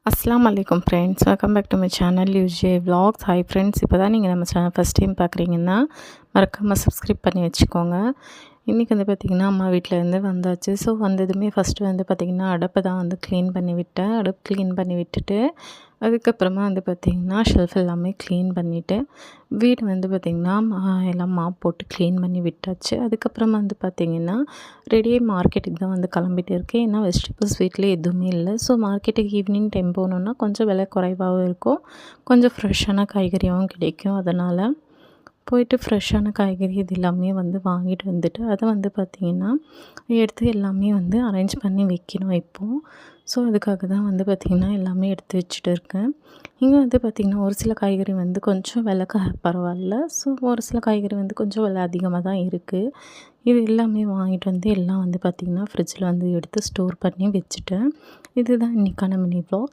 அஸ்ஸலாமு அலைக்கும் friends, welcome back to my channel UJ vlogs. Hi friends, இப்போ தான் நீங்கள் நம்ம சேனல் ஃபஸ்ட் டைம் பார்க்குறீங்கன்னா மறக்காமல் சப்ஸ்கிரைப் பண்ணி வச்சுக்கோங்க. இன்றைக்கி வந்து பார்த்திங்கன்னா அம்மா வீட்டிலேருந்து வந்தாச்சு. ஸோ வந்ததுமே ஃபஸ்ட்டு வந்து பார்த்திங்கன்னா அடுப்பை தான் வந்து க்ளீன் பண்ணி விட்டேன். அடுப்பு க்ளீன் பண்ணி விட்டுட்டு அதுக்கப்புறமா வந்து பார்த்திங்கன்னா ஷெல்ஃப் எல்லாமே க்ளீன் பண்ணிவிட்டு வீடு வந்து பார்த்திங்கன்னா எல்லாம் மாப் போட்டு க்ளீன் பண்ணி விட்டாச்சு. அதுக்கப்புறமா வந்து பார்த்திங்கன்னா ரெடியாக மார்க்கெட்டுக்கு தான் வந்து கிளம்பிட்டு இருக்கேன். ஏன்னா வெஜிடபிள்ஸ் வீட்டில் எதுவுமே இல்லை. ஸோ மார்க்கெட்டுக்கு ஈவினிங் டைம் போனோன்னா கொஞ்சம் விலை குறைவாகவும் இருக்கும், கொஞ்சம் ஃப்ரெஷ்ஷான காய்கறியாகவும் கிடைக்கும். அதனால் போயிட்டு ஃப்ரெஷ்ஷான காய்கறி இது எல்லாமே வந்து வாங்கிட்டு வந்துட்டு அதை வந்து பார்த்திங்கன்னா எடுத்து எல்லாமே வந்து அரேஞ்ச் பண்ணி வைக்கணும் இப்போது. ஸோ அதுக்காக தான் வந்து பார்த்திங்கன்னா எல்லாமே எடுத்து வச்சுட்டு இருக்கேன். இங்கே வந்து பார்த்திங்கன்னா ஒரு சில காய்கறி வந்து கொஞ்சம் விலை பரவாயில்ல. ஸோ ஒரு சில காய்கறி வந்து கொஞ்சம் விலை அதிகமாக தான் இருக்குது. இது எல்லாமே வாங்கிட்டு வந்து எல்லாம் வந்து பார்த்திங்கன்னா ஃப்ரிட்ஜில் வந்து எடுத்து ஸ்டோர் பண்ணி வச்சுட்டேன். இதுதான் இன்றைக்கான மினி வ்ளாக்.